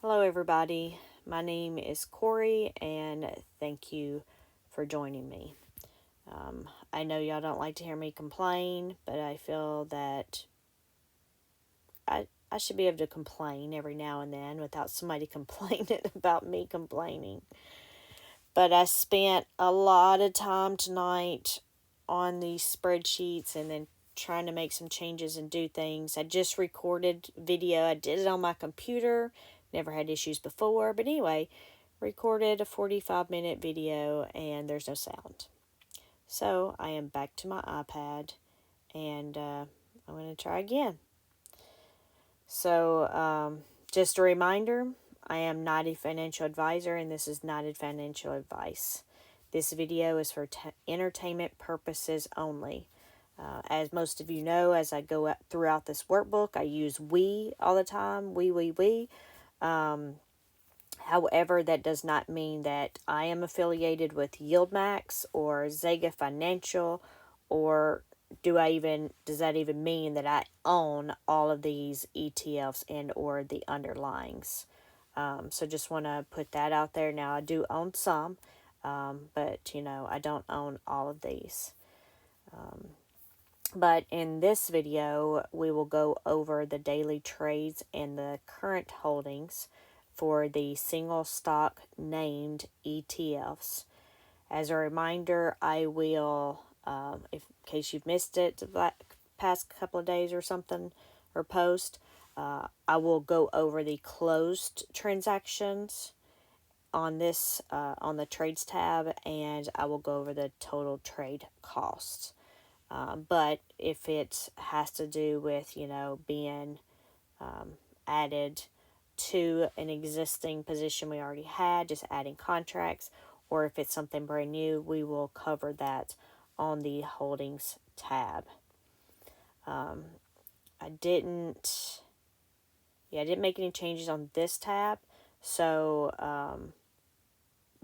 Hello, everybody. My name is Corey, and thank you for joining me. I know y'all don't like to hear me complain, but I feel that I should be able to complain every now and then without somebody complaining about me complaining. But I spent a lot of time tonight on these spreadsheets and then trying to make some changes and do things. I just recorded video. I did it on my computer. Never had issues before. But anyway, recorded a 45-minute video and there's no sound. So I am back to my iPad and I'm going to try again. So just a reminder, I am not a financial advisor and this is not financial advice. This video is for entertainment purposes only. As most of you know, as I go throughout this workbook, I use we all the time. We. However, that does not mean that I am affiliated with Yieldmax or Zega Financial, or does that even mean that I own all of these ETFs and or the underlyings? So just want to put that out there. Now I do own some, but I don't own all of these. But in this video, we will go over the daily trades and the current holdings for the single stock named ETFs. As a reminder, I will, in case you've missed it the past couple of days or something, or post, I will go over the closed transactions on this, on the trades tab, and I will go over the total trade costs. But if it has to do with, being added to an existing position we already had, just adding contracts, or if it's something brand new, we will cover that on the holdings tab. I didn't make any changes on this tab, so,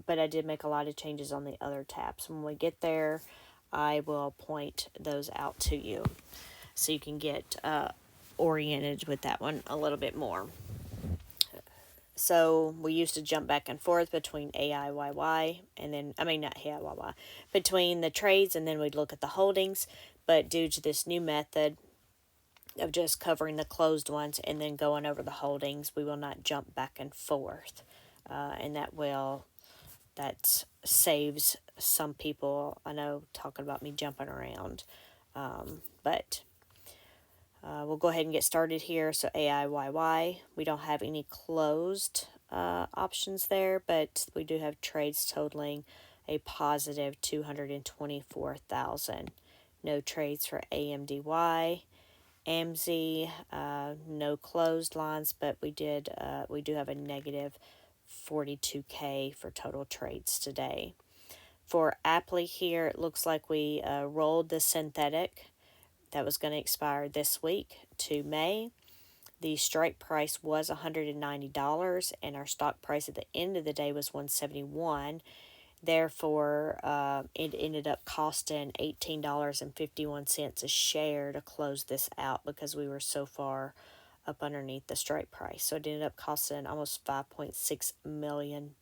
but I did make a lot of changes on the other tabs. When we get there, I will point those out to you so you can get oriented with that one a little bit more. So we used to jump back and forth between AIYY and then, not AIYY, between the trades, and then we'd look at the holdings. But due to this new method of just covering the closed ones and then going over the holdings, we will not jump back and forth. And that saves some people, I know, talking about me jumping around. But we'll go ahead and get started here. So AIYY, we don't have any closed options there, but we do have trades totaling a positive 224,000. No trades for AMDY. AMZ, no closed lines, but we do have a negative 42K for total trades today. For Aptly here, it looks like we rolled the synthetic that was going to expire this week to May. The strike price was $190, and our stock price at the end of the day was $171. Therefore, it ended up costing $18.51 a share to close this out because we were so far up underneath the strike price. So it ended up costing almost $5.6 million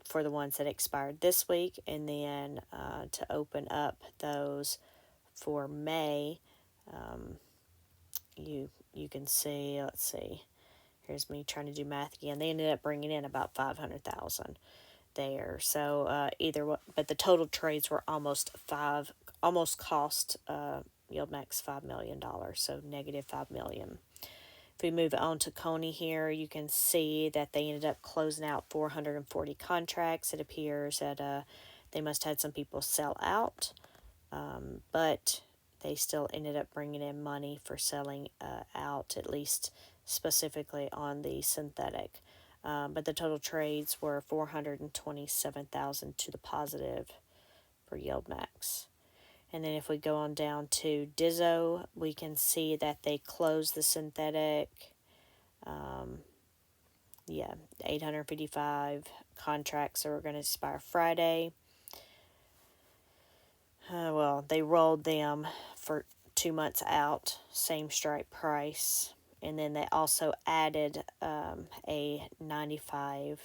for the ones that expired this week. And then to open up those for May, you can see, let's see, here's me trying to do math again. They ended up bringing in about 500,000 there. So but the total trades were almost cost Yieldmax $5 million, so negative $5 million. If we move on to Coney here, you can see that they ended up closing out 440 contracts. It appears that they must have had some people sell out, but they still ended up bringing in money for selling out, at least specifically on the synthetic. But the total trades were 427,000 to the positive for Yieldmax. And then if we go on down to Dizzo, we can see that they closed the synthetic. 855 contracts that were going to expire Friday. They rolled them for 2 months out, same strike price. And then they also added a 95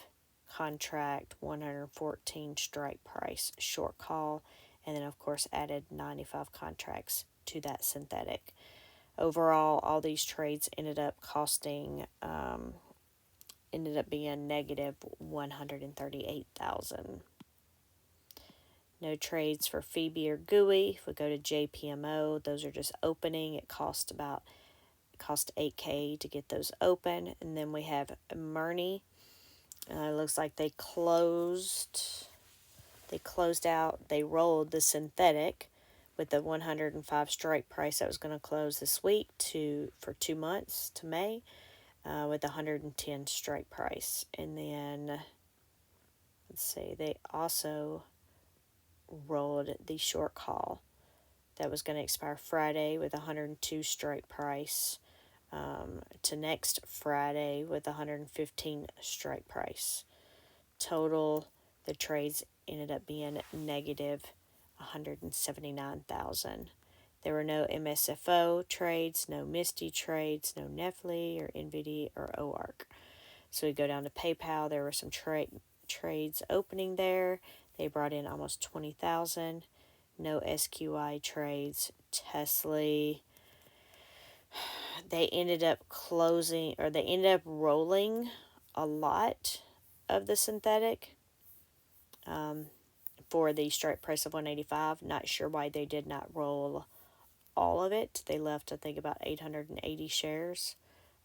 contract, 114 strike price short call, and then of course added 95 contracts to that synthetic. Overall, all these trades ended up being negative 138,000. No trades for Phoebe or GUI. If we go to JPMO, those are just opening. It cost 8K to get those open. And then we have Murney. It looks like they closed out. They rolled the synthetic with the 105 strike price that was going to close this week for 2 months to May, with 110 strike price. And then let's see, they also rolled the short call that was going to expire Friday with 102 strike price, to next Friday with 115 strike price. Total, the trades ended up being negative 179,000. There were no MSFO trades, no Misty trades, no Nefli or NVD or OARC. So we go down to PayPal. There were some trades opening there. They brought in almost 20,000. No SQI trades. Tesla, they ended up rolling a lot of the synthetic, for the strike price of 185. Not sure why they did not roll all of it. They left, I think, about 880 shares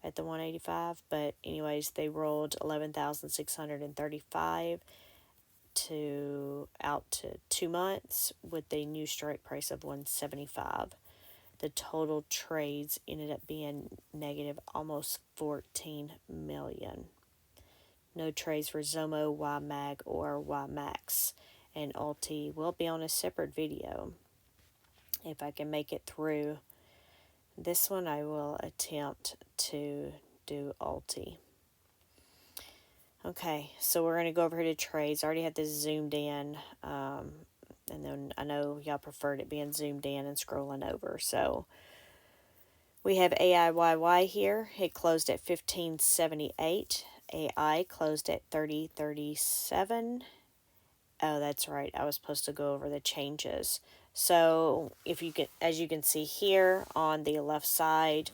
at the 185. But anyways, they rolled 11,635 out to 2 months with a new strike price of 175. The total trades ended up being negative almost 14 million. No trades for Zomo, YMAG, or YMAX. And Ulti will be on a separate video. If I can make it through this one, I will attempt to do Ulti. Okay, so we're going to go over here to trades. I already had this zoomed in, and then I know y'all preferred it being zoomed in and scrolling over. So we have AIYY here. It closed at 1578. AI closed at 3037. Oh, that's right. I was supposed to go over the changes. So as you can see here on the left side,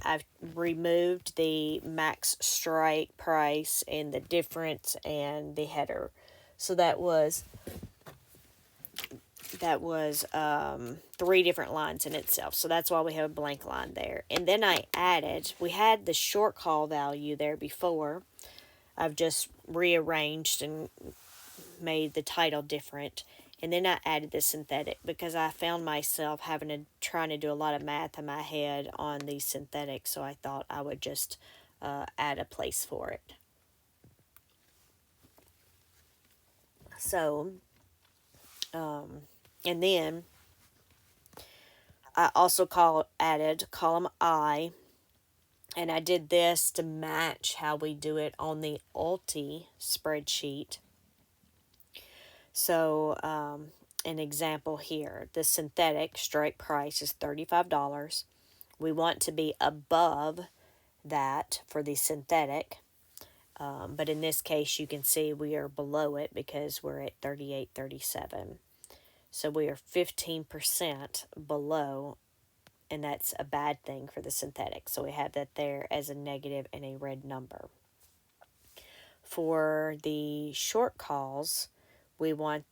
I've removed the max strike price and the difference and the header. So that was 3 different lines in itself. So that's why we have a blank line there. And then we had the short call value there before. I've just rearranged and made the title different. And then I added the synthetic because I found myself trying to do a lot of math in my head on the synthetic. So I thought I would just add a place for it. So, and then I also added column I, and I did this to match how we do it on the Ulti spreadsheet. So, an example here, the synthetic strike price is $35. We want to be above that for the synthetic. But in this case, you can see we are below it because we're at 38.37. So we are 15% below, and that's a bad thing for the synthetic. So we have that there as a negative and a red number. For the short calls, we don't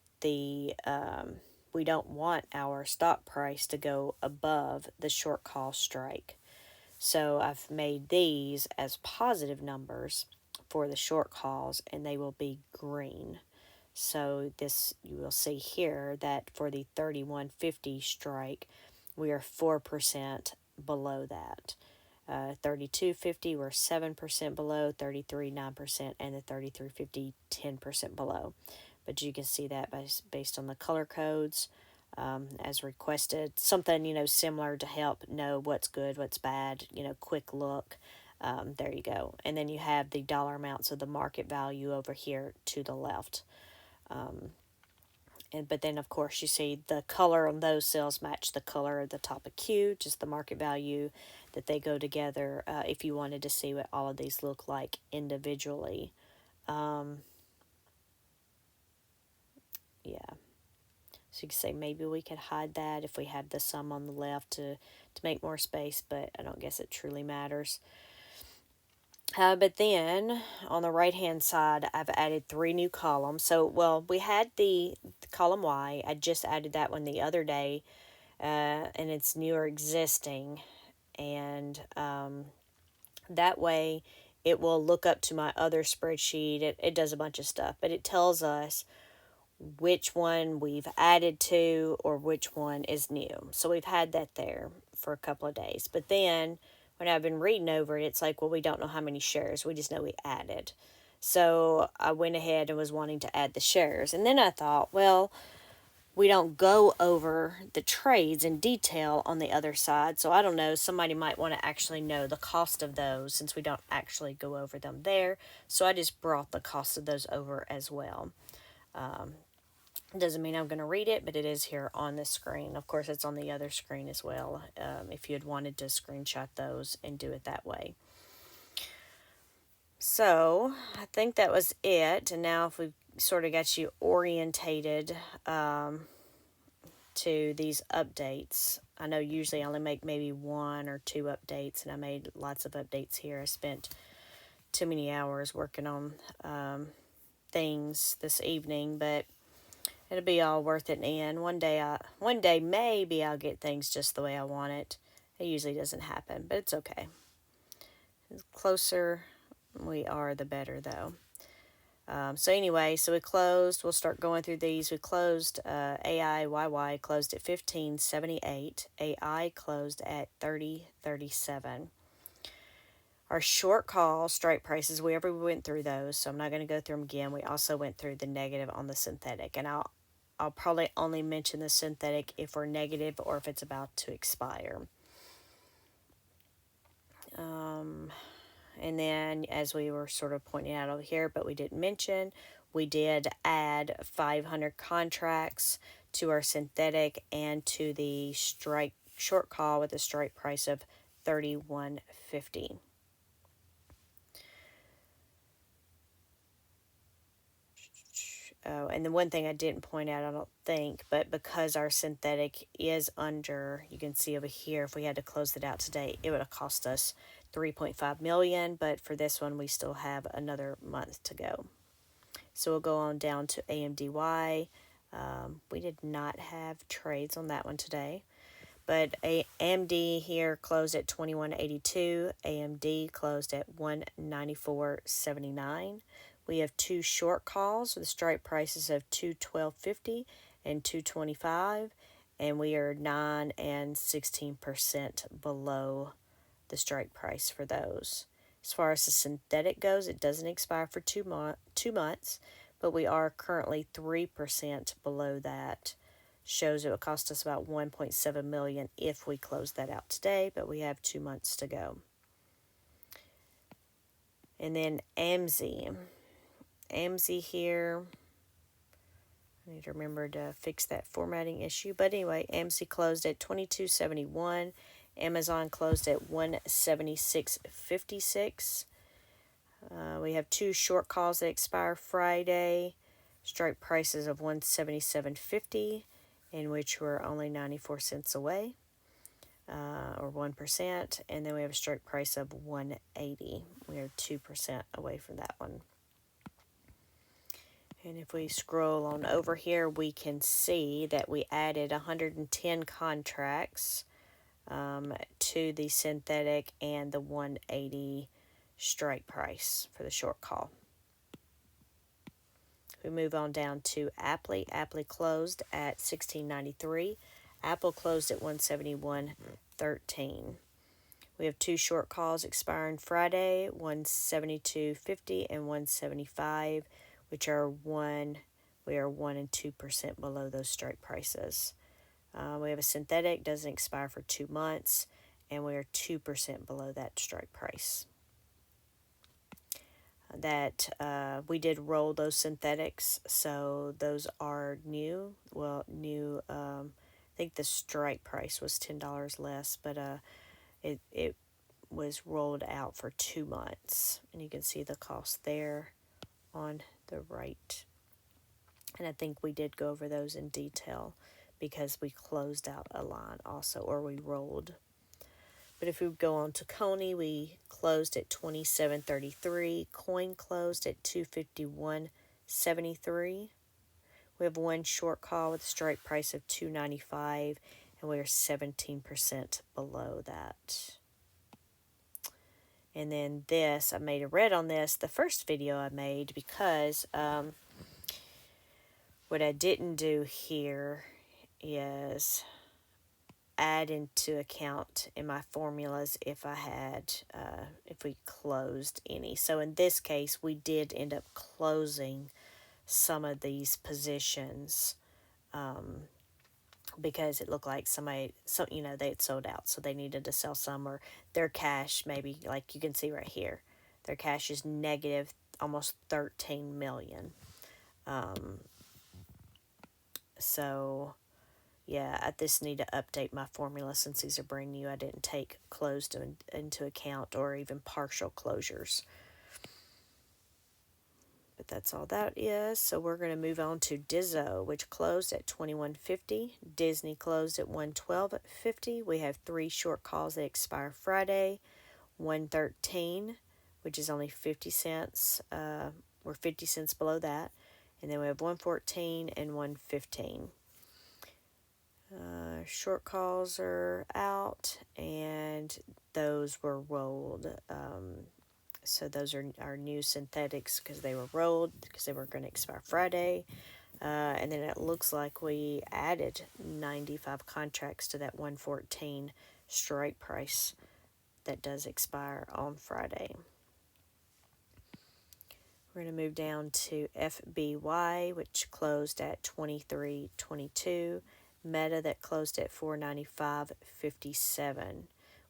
want our stop price to go above the short call strike. So I've made these as positive numbers for the short calls, and they will be green. So you will see here that for the 31.50 strike, we are 4% below that. 32.50 we're 7% below, 33 9%, and the 33.50 10% below. But you can see that based on the color codes, as requested. Something similar to help know what's good, what's bad. Quick look. There you go. And then you have the dollar amounts of the market value over here to the left. But then, of course, you see the color on those cells match the color of the top of Q, just the market value. that they go together if you wanted to see what all of these look like individually. Yeah. So you can say maybe we could hide that if we have the sum on the left to make more space, but I don't guess it truly matters. But then on the right hand side, I've added 3 new columns. So, well, we had the column Y. I just added that one the other day, and it's new or existing. And that way it will look up to my other spreadsheet. It does a bunch of stuff, but it tells us which one we've added to or which one is new. So we've had that there for a couple of days. But then when I've been reading over it, it's like, well, we don't know how many shares. We just know we added. So I went ahead and was wanting to add the shares. And then I thought, well, we don't go over the trades in detail on the other side. So I don't know, somebody might want to actually know the cost of those since we don't actually go over them there. So I just brought the cost of those over as well. Doesn't mean I'm going to read it, but it is here on the screen. Of course, it's on the other screen as well, if you had wanted to screenshot those and do it that way. So, I think that was it. And now if we sort of got you orientated to these updates. I know usually I only make maybe 1 or 2 updates, and I made lots of updates here. I spent too many hours working on things this evening, but it'll be all worth it in the end. One day maybe I'll get things just the way I want it. It usually doesn't happen, but it's okay. The closer we are, the better, though. So anyway, so we closed. We'll start going through these. We closed AIYY closed at 15.78. AI closed at 30.37. Our short call strike prices, we went through those, so I'm not going to go through them again. We also went through the negative on the synthetic, and I'll probably only mention the synthetic if we're negative or if it's about to expire. And then, as we were sort of pointing out over here, but we didn't mention, we did add 500 contracts to our synthetic and to the strike short call with a strike price of 31.50. Oh, and the one thing I didn't point out, I don't think, but because our synthetic is under, you can see over here, if we had to close it out today, it would have cost us 3.5 million, but for this one, we still have another month to go. So we'll go on down to AMDY. We did not have trades on that one today, but AMD here closed at 21.82. AMD closed at 194.79. We have 2 short calls with strike prices of 212.50 and 225, and we are 9 and 16% below the strike price for those. As far as the synthetic goes, it doesn't expire for 2 months, but we are currently 3% below that. Shows it would cost us about 1.7 million if we close that out today, but we have 2 months to go. And then AMZ here, I need to remember to fix that formatting issue. But anyway, AMZ closed at 22.71. Amazon closed at 176.56. We have 2 short calls that expire Friday. Strike prices of 177.50, in which we're only 94 cents away, or 1%. And then we have a strike price of 180. We are 2% away from that one. And if we scroll on over here, we can see that we added 110 contracts to the synthetic and the 180 strike price for the short call. We move on down to Apple. Apple closed at 16.93. Apple closed at 171.13. We have 2 short calls expiring Friday, 172.50 and 175, which are we are 1 and 2% below those strike prices. We have a synthetic, doesn't expire for 2 months, and we are 2% below that strike price. That we did roll those synthetics, so those are new. Well, new. I think the strike price was $10 less, but it was rolled out for 2 months. And you can see the cost there on the right. And I think we did go over those in detail because we closed out a line also, or we rolled. But if we go on to Coney, we closed at 27.33. Coin closed at 251.73. We have one short call with a strike price of 295, and we are 17% below that. And then this, I made a red on this, the first video I made, because what I didn't do here is add into account in my formulas if we closed any. So in this case, we did end up closing some of these positions because it looked like they had sold out, so they needed to sell some, or their cash, maybe, like you can see right here, their cash is negative almost 13 million. So yeah, I just need to update my formula since these are brand new. I didn't take closed into account or even partial closures. But that's all that is. So we're going to move on to Dizzo, which closed at 21.50. Disney closed at 112.50. We have 3 short calls that expire Friday. 113, which is only 50 cents. We're 50 cents below that. And then we have 114 and 115. Short calls are out, and those were rolled. So those are our new synthetics because they were rolled because they were going to expire Friday. And then it looks like we added 95 contracts to that 114 strike price that does expire on Friday. We're going to move down to FBY, which closed at 23.22. Meta that closed at 495.57.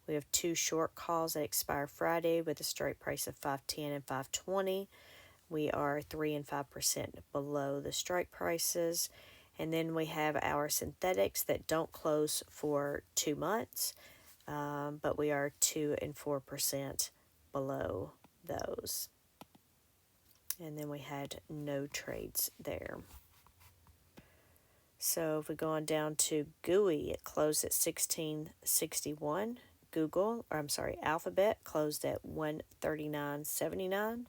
We have 2 short calls that expire Friday with a strike price of 510 and 520. We are 3 and 5% below the strike prices. And then we have our synthetics that don't close for 2 months, but we are 2 and 4% below those. And then we had no trades there. So if we go on down to GUI, it closed at 16.61. Alphabet closed at 139.79.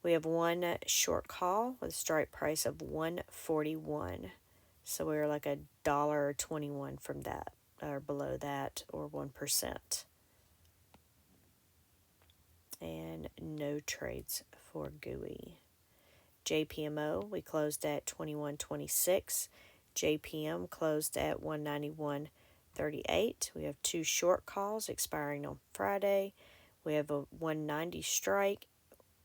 We have 1 short call with a strike price of 141. So we're like $1.21 from that, or below that, or 1%. And no trades for GUI. JPMO, we closed at 21.26. JPM closed at 191.38. We have 2 short calls expiring on Friday. We have a 190 strike,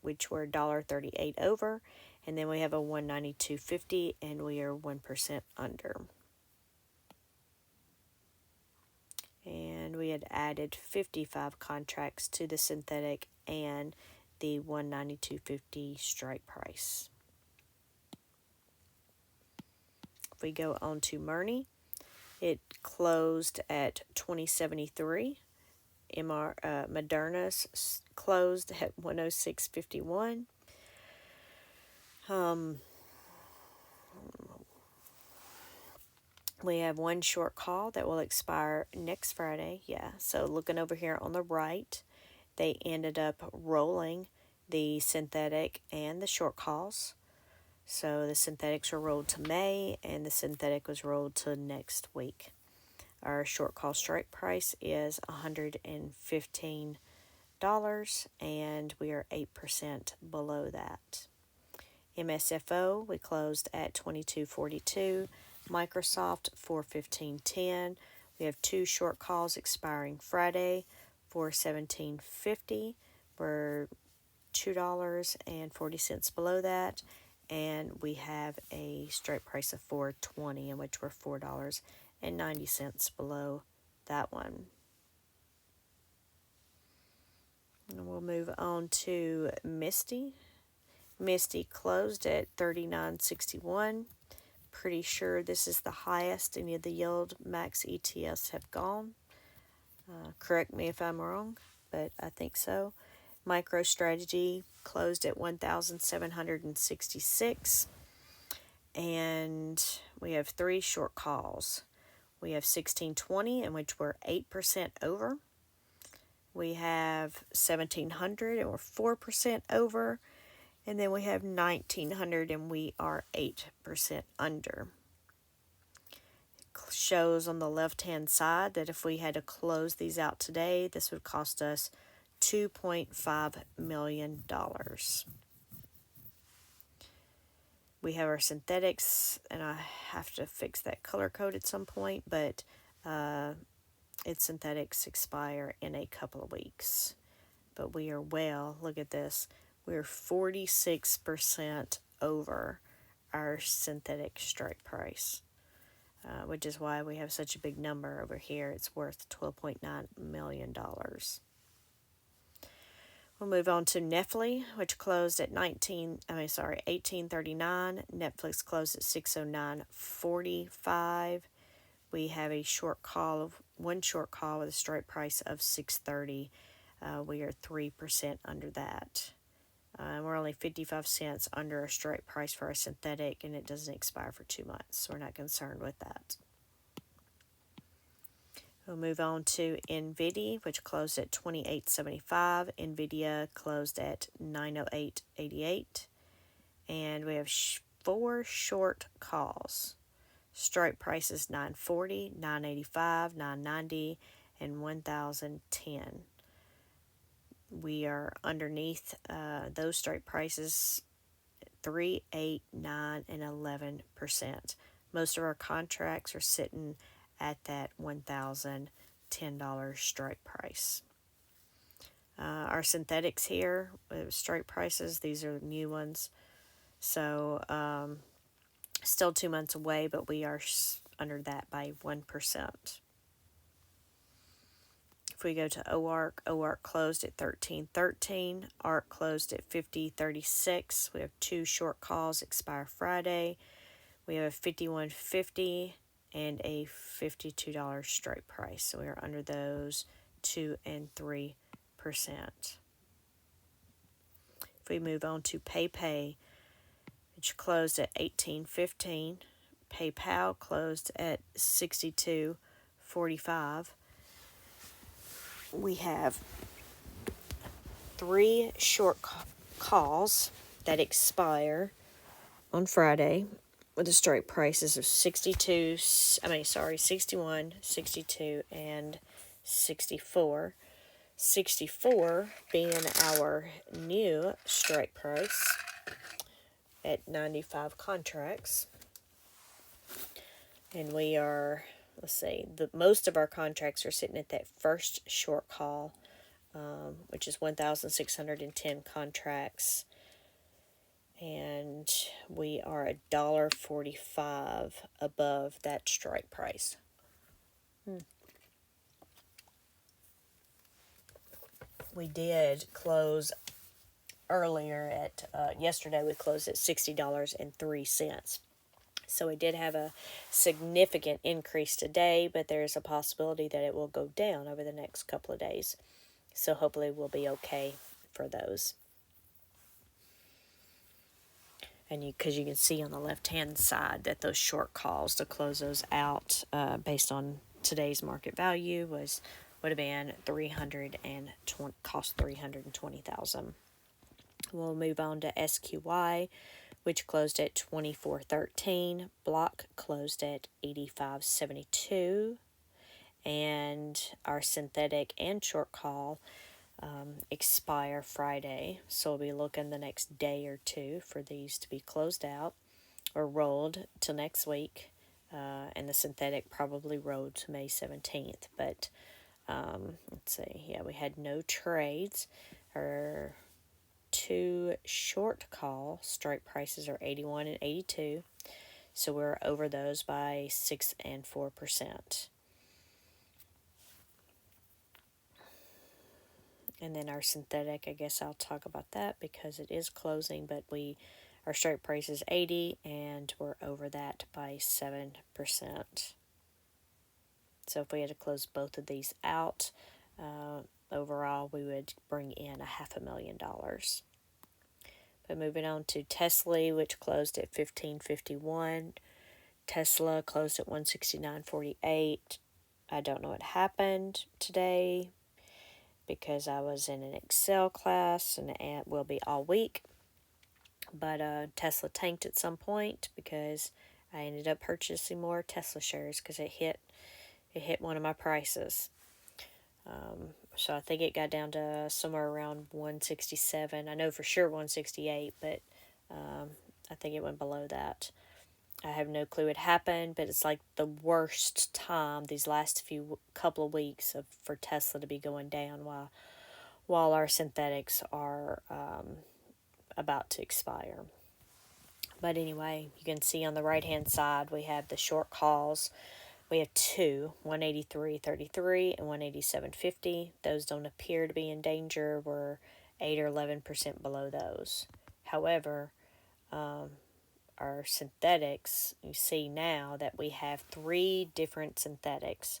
which we're $1.38 over, and then we have a 192.50, and we are 1% under. And we had added 55 contracts to the synthetic and the 192.50 strike price. If we go on to Murney, it closed at 20.73. Moderna's closed at 106.51. We have 1 short call that will expire next Friday. Yeah, so looking over here on the right, they ended up rolling the synthetic and the short calls. So the synthetics were rolled to May, and the synthetic was rolled to next week. Our short call strike price is $115, and we are 8% below that. MSFO, we closed at 22.42. Microsoft, 415.10. We have 2 short calls expiring Friday, 417.50. We're $2.40 below that. And we have a strike price of $4.20, in which we're $4.90 below that one. And we'll move on to Misty. Misty closed at 39.61. Pretty sure this is the highest any of the Yieldmax ETFs have gone. Correct me if I'm wrong. but I think so. MicroStrategy closed at 1,766. And we have 3 short calls. We have 1620, in which we're 8% over. We have 1700, and we're 4% over. And then we have 1900, and we are 8% under. It shows on the left-hand side that if we had to close these out today, this would cost us $2.5 million. We have our synthetics, and I have to fix that color code at some point, but its synthetics expire in a couple of weeks. But we are look at this, we're 46% over our synthetic strike price, which is why we have such a big number over here. It's worth $12.9 million. We'll move on to Netflix, which closed at 1839. Netflix closed at 609.45. We have one short call with a strike price of 630. We are 3% under that. We're only 55 cents under our strike price for our synthetic, and it doesn't expire for 2 months, so we're not concerned with that. We'll move on to NVIDIA, which closed at 28.75. NVIDIA closed at 908.88. And we have 4 short calls. Strike prices 940, 985, 990, and 1010. We are underneath those strike prices 3, 8, 9, and 11%. Most of our contracts are sitting at that $1,010 strike price. Our synthetics here, strike prices, these are new ones. So still 2 months away, but we are under that by 1%. If we go to OARC closed at 13.13. ARC closed at 50.36. We have 2 short calls expire Friday. We have a 51.50 and a $52 strike price. So we are under those 2 and 3%. If we move on to PayPay, which closed at 18.15. PayPal closed at 62.45. We have 3 short calls that expire on Friday with the strike prices of 61, 62, and 64. 64 being our new strike price at 95 contracts. And we are, most of our contracts are sitting at that first short call, which is 1,610 contracts. And we are $1.45 above that strike price. We did close earlier at, yesterday we closed at $60.03. So we did have a significant increase today, but there's a possibility that it will go down over the next couple of days. So hopefully we'll be okay for those. And because you can see on the left-hand side that those short calls to close those out based on today's market value would have been cost $320,000. We'll move on to SQY, which closed at 24.13. Block closed at 85.72. And our synthetic and short call expire Friday. So we'll be looking the next day or two for these to be closed out or rolled till next week. And the synthetic probably rolled to May 17th. But let's see. Yeah, we had no trades. Our 2 short call strike prices are 81 and 82. So we're over those by 6 and 4%. And then our synthetic, I guess I'll talk about that because it is closing, but our strike price is 80 and we're over that by 7%. So if we had to close both of these out, overall, we would bring in $500,000. But moving on to Tesla, which closed at 15.51. Tesla closed at 169.48. I don't know what happened today because I was in an Excel class and it will be all week. But Tesla tanked at some point because I ended up purchasing more Tesla shares because it hit one of my prices. So I think it got down to somewhere around 167. I know for sure 168, but I think it went below that. I have no clue what happened, but it's like the worst time these last couple of weeks for Tesla to be going down while our synthetics are about to expire. But anyway, you can see on the right hand side we have the short calls. We have two, 183.33 and 187.50. Those don't appear to be in danger. We're 8 or 11% below those. However, our synthetics, you see now that we have 3 different synthetics.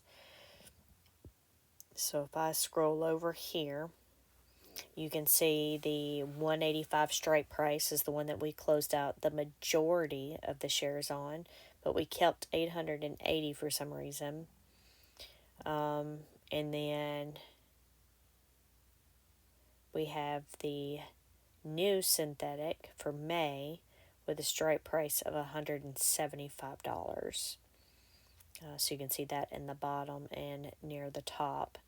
So if I scroll over here, you can see the 185 strike price is the one that we closed out the majority of the shares on, but we kept 880 for some reason. And then we have the new synthetic for May with a strike price of $175. So you can see that in the bottom and near the top.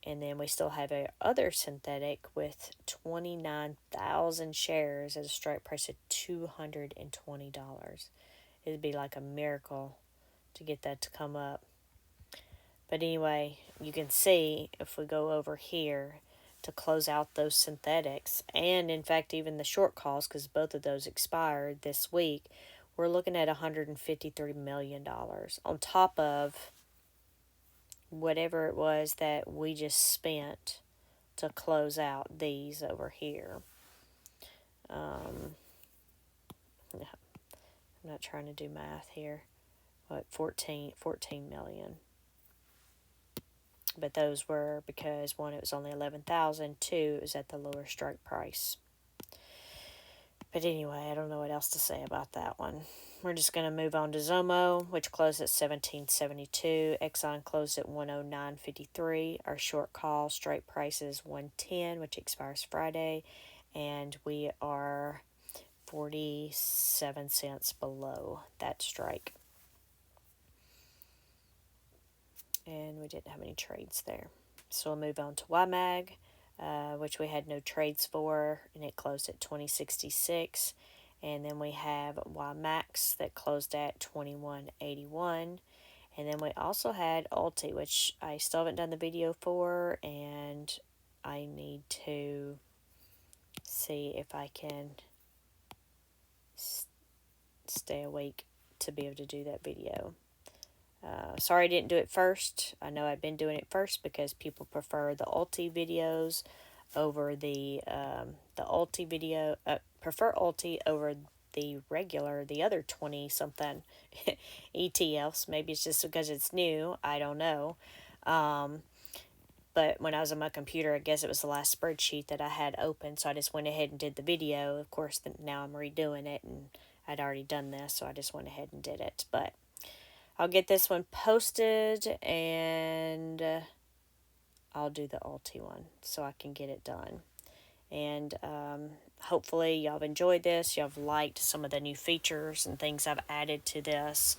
And then we still have a other synthetic with 29,000 shares at a strike price of $220. It'd be like a miracle to get that to come up. But anyway, you can see if we go over here to close out those synthetics, and in fact even the short calls, because both of those expired this week, we're looking at $153 million on top of whatever it was that we just spent to close out these over here. I'm not trying to do math here. What, 14 million. But those were because, one, it was only 11,000. Two, it was at the lower strike price. But anyway, I don't know what else to say about that one. We're just going to move on to Zomo, which closed at 17.72. Exxon closed at 109.53. Our short call strike price is 110, which expires Friday. And we are 47 cents below that strike. And we didn't have any trades there. So we'll move on to YMAG, which we had no trades for, and it closed at 20.66. And then we have Yieldmax that closed at 21.81. And then we also had Ulti, which I still haven't done the video for, and I need to see if I can stay awake to be able to do that video. Sorry I didn't do it first. I know I've been doing it first because people prefer the Ulti videos over the Ulti video. Prefer Ulti over the other 20-something ETFs. Maybe it's just because it's new. I don't know. But when I was on my computer, I guess it was the last spreadsheet that I had open, so I just went ahead and did the video. Of course, now I'm redoing it, and I'd already done this, so I just went ahead and did it. But I'll get this one posted, and I'll do the Ulti one so I can get it done. And hopefully y'all have enjoyed this. Y'all have liked some of the new features and things I've added to this.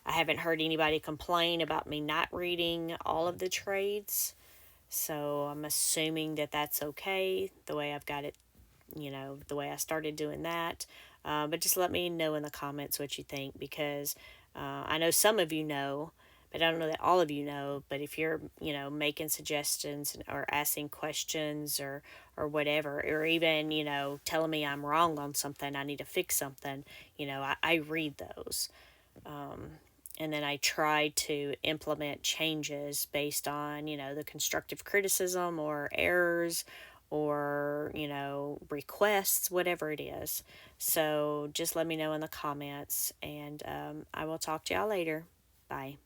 I haven't heard anybody complain about me not reading all of the trades, so I'm assuming that that's okay, the way I've got it, the way I started doing that. But just let me know in the comments what you think, because I know some of you know, but I don't know that all of you know. But if you're, making suggestions or asking questions or whatever, or even, telling me I'm wrong on something, I need to fix something, I read those. And then I try to implement changes based on, the constructive criticism or errors or, requests, whatever it is. So just let me know in the comments, and I will talk to y'all later. Bye.